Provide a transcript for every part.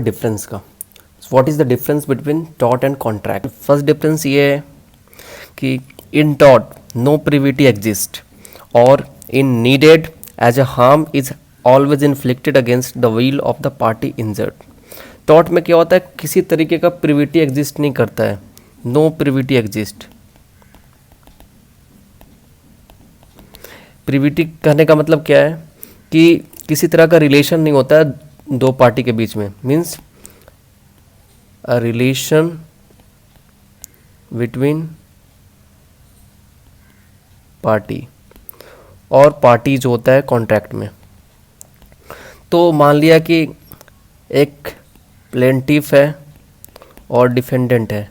Difference का what is the difference between टॉट and contract. First difference ये है कि इन टॉट नो प्रिविटी एग्जिस्ट और in needed as a harm is always inflicted against the will of the party injured. टॉट में क्या होता है, किसी तरीके का प्रिविटी एग्जिस्ट नहीं करता है, नो प्रिविटी एग्जिस्ट। प्रिविटी कहने का मतलब क्या है कि किसी तरह का रिलेशन नहीं होता है दो पार्टी के बीच में, means a relation between party और पार्टी जो होता है कॉन्ट्रैक्ट में। तो मान लिया कि एक प्लेंटिफ है और डिफेंडेंट है,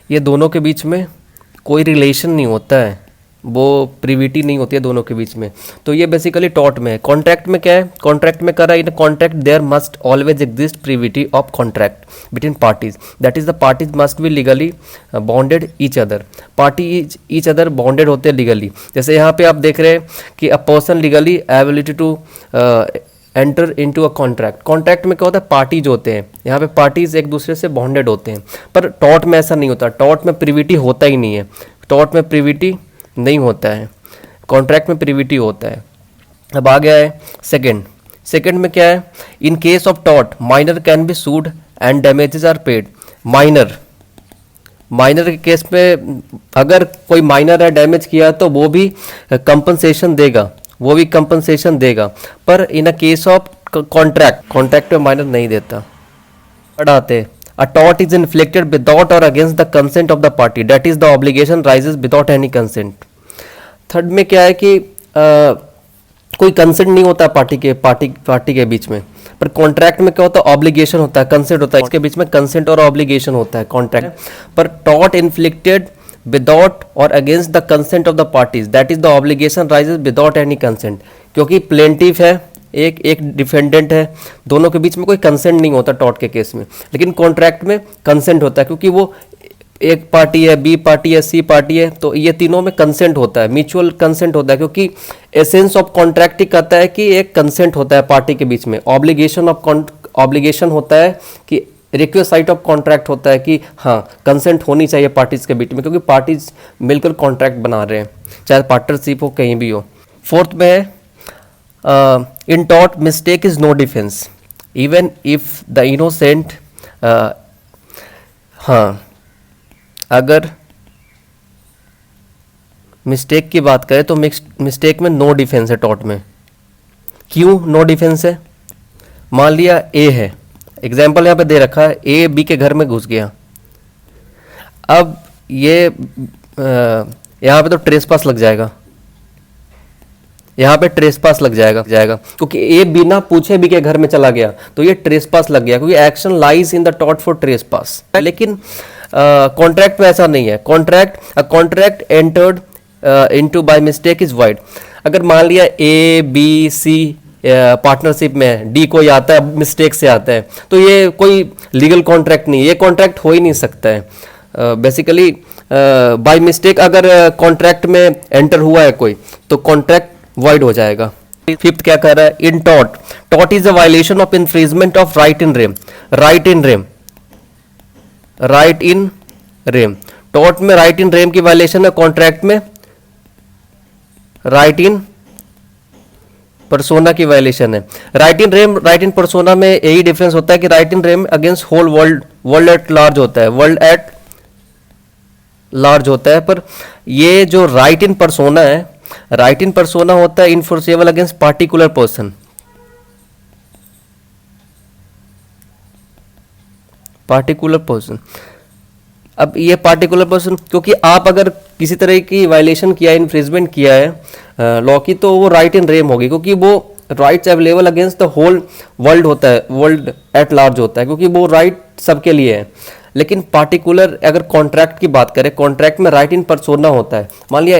ये दोनों के बीच में कोई रिलेशन नहीं होता है, वो प्रिविटी नहीं होती है दोनों के बीच में। तो ये बेसिकली टॉट में है। कॉन्ट्रैक्ट में क्या है, कॉन्ट्रैक्ट में कर रहा है in contract there must always exist privity of contract between parties, that is the parties must be legally bonded each other. Party each other bonded होते हैं लीगली। जैसे यहाँ पे आप देख रहे हैं कि a person legally ability to enter into a contract. Contract में क्या होता है, पार्टी जो होते हैं यहाँ पे पार्टीज एक दूसरे से बॉन्डेड होते हैं, पर टॉट में ऐसा नहीं होता। टॉट में प्रिविटी होता ही नहीं है, टॉट में प्रिविटी नहीं होता है, कॉन्ट्रैक्ट में प्रिविटी होता है। अब आ गया है सेकंड में क्या है, इन केस ऑफ टॉट minor can be sued and damages are paid. Minor के केस में अगर कोई माइनर है डैमेज किया तो वो भी कंपनसेशन देगा, पर इन अ केस ऑफ कॉन्ट्रैक्ट में माइनर नहीं देता। पढ़ाते A tort is inflicted without or against the consent of the party, that is the obligation rises without any consent। Third में क्या है कि कोई कंसेंट नहीं होता पार्टी के बीच में, पर कॉन्ट्रैक्ट में क्या होता है, ऑब्लिगेशन होता है, कंसेंट होता है। इसके बीच में कंसेंट और ऑब्लिगेशन होता है कॉन्ट्रैक्ट, पर टॉट इन्फ्लिक्टेड विदाउट और against the consent of the parties, that is the obligation rises without any consent. क्योंकि प्लेंटिफ है एक डिफेंडेंट है, दोनों के बीच में कोई कंसेंट नहीं होता टॉट के केस में, लेकिन कॉन्ट्रैक्ट में कंसेंट होता है क्योंकि वो एक पार्टी है, बी पार्टी है, सी पार्टी है, तो ये तीनों में कंसेंट होता है, म्यूचुअल कंसेंट होता है। क्योंकि एसेंस ऑफ कॉन्ट्रैक्ट ही कहता है कि एक कंसेंट होता है पार्टी के बीच में। ऑब्लिगेशन होता है कि रिक्वेस्ट ऑफ कॉन्ट्रैक्ट होता है कि हाँ कंसेंट होनी चाहिए पार्टीज के बीच में, क्योंकि पार्टीज मिलकर कॉन्ट्रैक्ट बना रहे हैं, चाहे पार्टनरशिप हो कहीं भी हो। फोर्थ में है in tort mistake is no defense even if the innocent हाँ अगर मिस्टेक की बात करें तो मिस्टेक में नो डिफेंस है टॉट में। क्यों नो डिफेंस है, मान लिया ए है, एग्जाम्पल यहाँ पे दे रखा है, ए बी के घर में घुस गया। अब ये यहाँ पे तो ट्रेसपास लग जाएगा, यहाँ पे ट्रेसपास लग जाएगा क्योंकि ए बिना पूछे बी के घर में चला गया, तो ये ट्रेसपास लग गया, क्योंकि action lies in the taught for trespass. लेकिन कॉन्ट्रैक्ट में ऐसा नहीं है। Contract entered into by mistake is wide. अगर मान लिया ए बी सी पार्टनरशिप में, डी कोई आता है मिस्टेक से आता है, तो ये कोई लीगल कॉन्ट्रैक्ट नहीं है, ये कॉन्ट्रैक्ट हो ही नहीं सकता है। बेसिकली बाय मिस्टेक अगर कॉन्ट्रैक्ट में एंटर हुआ है कोई, तो कॉन्ट्रैक्ट वॉइड हो जाएगा। फिफ्थ क्या कर रहा है, इन टॉट is a violation of infringement of right in rem. टॉट में राइट इन रेम की वायलेशन है, कॉन्ट्रैक्ट में राइट इन परसोना की वायलेशन है। Right in rem right in persona में यही डिफरेंस होता है कि right in rem against whole world at large होता है, पर ये जो राइट इन परसोना है, राइट इन परसोना होता है इनफोर्सेबल अगेंस्ट पार्टिकुलर पर्सन। अब ये पार्टिकुलर पर्सन, क्योंकि आप अगर किसी तरह की वायलेशन किया है, इन्फ्रिंजमेंट किया है लॉ की, तो वो राइट इन रेम होगी, क्योंकि वो rights available against the whole world होता है, वर्ल्ड एट लार्ज होता है, क्योंकि वो राइट सबके लिए है। लेकिन पार्टिकुलर अगर कॉन्ट्रैक्ट की बात करें, कॉन्ट्रैक्ट में राइट इन परसोना होता है। मान लिया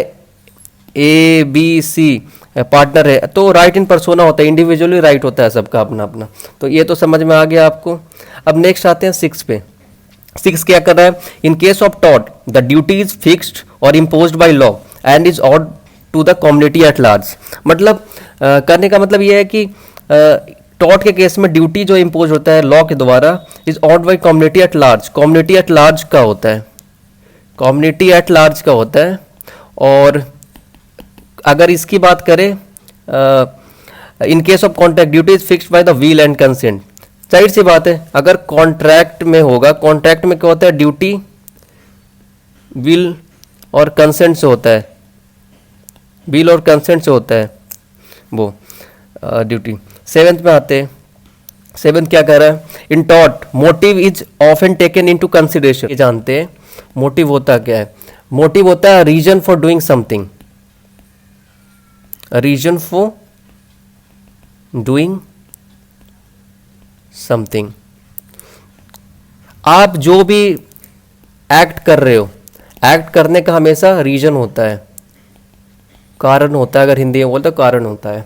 ए बी सी पार्टनर है, तो राइट इन परसोना होता है, इंडिविजुअली राइट होता है सबका अपना अपना। तो ये तो समझ में आ गया आपको। अब नेक्स्ट आते हैं 6 पे। 6 क्या कर रहा है, इन केस ऑफ टॉट द ड्यूटी इज फिक्स्ड और imposed by law and is owed to the community at large. मतलब करने का मतलब ये है कि टॉर्ट के केस में ड्यूटी जो इम्पोज होता है लॉ के द्वारा is owed by community at large, community at large का होता है, कम्युनिटी एट लार्ज का होता है। और अगर इसकी बात करें इन case of contract duty is fixed by the will and consent. जाहिर सी बात है अगर कॉन्ट्रैक्ट में होगा, कॉन्ट्रैक्ट में क्या होता है, ड्यूटी विल और कंसेंट से होता है, विल और कंसेंट से होता है वो ड्यूटी। सेवेंथ में आते हैं, सेवेंथ क्या कह रहा है, in tort motive is often taken into consideration. ये जानते हैं मोटिव होता क्या है, मोटिव होता है reason for doing something, reason for doing something. आप जो भी एक्ट कर रहे हो, एक्ट करने का हमेशा रीजन होता है, कारण होता है, अगर हिंदी में बोलते तो कारण होता है।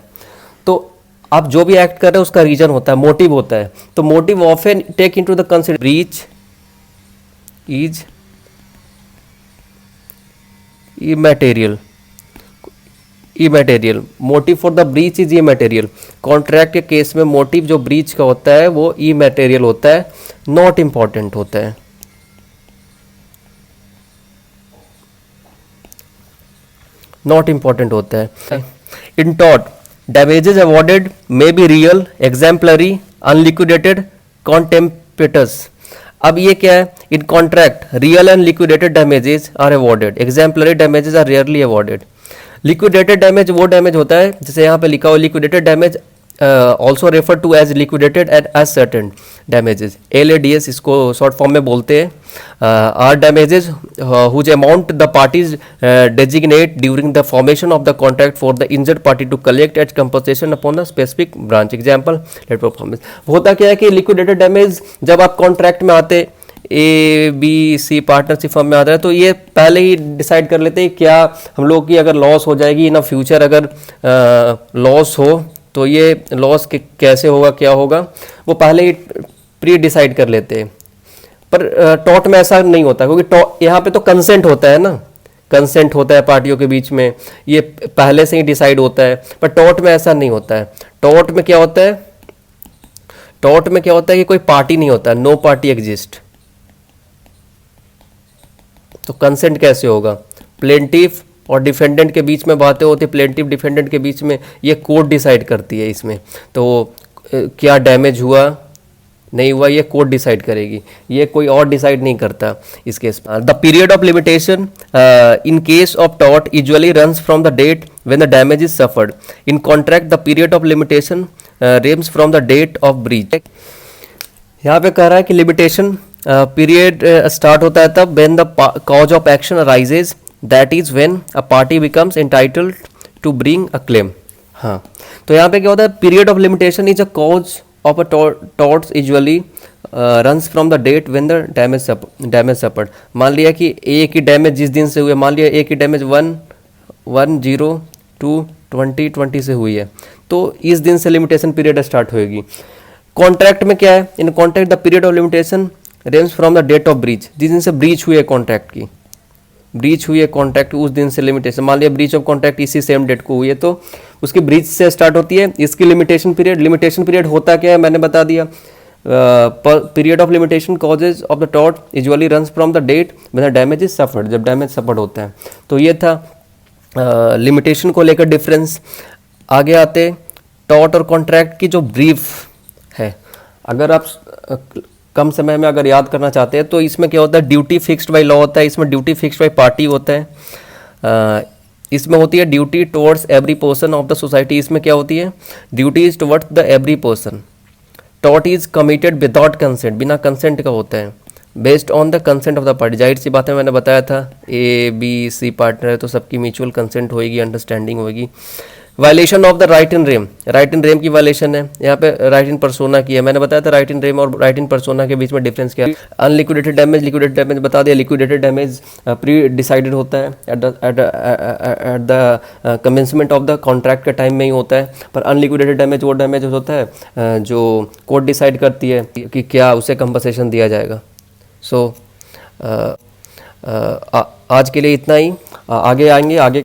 तो आप जो भी एक्ट कर रहे हो उसका रीजन होता है, मोटिव होता है। तो motive often take into the consider breach is immaterial, immaterial, motive for the breach is immaterial. Contract के केस में मोटिव जो ब्रीच का होता है वो इमैटेरियल होता है, नॉट इंपॉर्टेंट होता है। नॉट इंपॉर्टेंट होता है। In tort damages awarded may be real, exemplary, unliquidated, contemporaneous। अब ये क्या है, in contract real and liquidated damages are awarded, exemplary damages are rarely awarded. Liquidated damage वो डैमेज होता है जैसे यहाँ पे लिखा हो, liquidated damage also refer to as liquidated and ascertained damages, LADS इसको शॉर्ट फॉर्म में बोलते हैं। Are damages whose amount the parties designate during the formation of the contract for the injured party to collect as compensation upon the specific branch. Example late performance. होता क्या है कि liquidated damage जब आप contract में आते, ABC partnership firm में आता है, तो ये पहले ही डिसाइड कर लेते हैं क्या हम लोग की अगर लॉस हो जाएगी इन फ्यूचर, अगर लॉस हो तो ये लॉस कैसे होगा, क्या होगा, वो पहले ही प्री डिसाइड कर लेते हैं। पर टॉर्ट में ऐसा नहीं होता, क्योंकि यहाँ पे तो कंसेंट होता है ना, कंसेंट होता है पार्टियों के बीच में, ये पहले से ही डिसाइड होता है। पर टॉर्ट में ऐसा नहीं होता है। टॉर्ट में क्या होता है, टॉर्ट में क्या होता है कि कोई पार्टी नहीं होता, नो पार्टी एग्जिस्ट। तो कंसेंट कैसे होगा, प्लेंटिफ और डिफेंडेंट के बीच में बातें होती है, प्लेंटिफ डिफेंडेंट के बीच में, ये कोर्ट डिसाइड करती है इसमें। तो क्या डैमेज हुआ नहीं हुआ ये कोर्ट डिसाइड करेगी, ये कोई और डिसाइड नहीं करता इस केस में। The period of limitation in case of tort usually runs from the date when the damage is suffered. In contract the period of limitation runs from the date of breach. यहाँ पे कह रहा है कि limitation period start होता है तब when the cause of action arises, that is when a party becomes entitled to bring a claim. हाँ, तो यहाँ पे क्या होता है, period of limitation is a cause of a torts usually runs from the date when the damage suffered. मान लिया कि एक ही डैमेज जिस दिन से हुए, मान लिया एक ही डैमेज 1/1/02/2020 से हुई है, तो इस दिन से लिमिटेशन पीरियड स्टार्ट होएगी। कॉन्ट्रैक्ट में क्या है, in contract the period of limitation range from the date of breach, जिस दिन से ब्रीच हुई है कॉन्ट्रैक्ट की, ब्रीच हुई है कॉन्ट्रैक्ट उस दिन से लिमिटेशन। मान लिया ब्रीच ऑफ कॉन्ट्रैक्ट इसी सेम डेट को हुई है, तो उसकी ब्रीच से स्टार्ट होती है इसकी लिमिटेशन पीरियड। लिमिटेशन पीरियड होता क्या है मैंने बता दिया, period of limitation causes of the tort usually runs from the date when the damage is suffered, जब डैमेज सफर्ड होता है। तो ये था लिमिटेशन को लेकर डिफरेंस। आगे आते टॉर्ट और कॉन्ट्रैक्ट की जो ब्रीफ है, अगर आप कम समय में अगर याद करना चाहते हैं तो इसमें क्या होता है, ड्यूटी फिक्स्ड बाय लॉ होता है, इसमें ड्यूटी फिक्स्ड बाय पार्टी होता है। इसमें होती है duty towards every person of the society, इसमें क्या होती है, duty is towards the every person. Tort is committed without consent, बिना कंसेंट का होता है, based on the consent of the party. जाहिर सी बात है, मैंने बताया था ABC पार्टनर है तो सबकी म्यूचुअल कंसेंट होगी, अंडरस्टैंडिंग होगी। Violation of the right in rem, right in rem की वायलेशन है, यहाँ पे राइट इन परसोना की है। मैंने बताया था राइट इन रेम और राइट इन परसोना के बीच में डिफरेंस क्या है। अनलिक्विडेटेड डैमेज, लिक्विडेटेड डैमेज बता दिया। लिक्विडेटेड डैमेज प्री डिसाइडेड होता है, at the commencement of the contract के टाइम में ही होता है। पर अनलिक्विडेटेड डैमेज वो डैमेज होता है जो कोर्ट डिसाइड करती है कि क्या उसे कंपनसेशन दिया जाएगा। सो आज के लिए इतना ही, आगे आएंगे आगे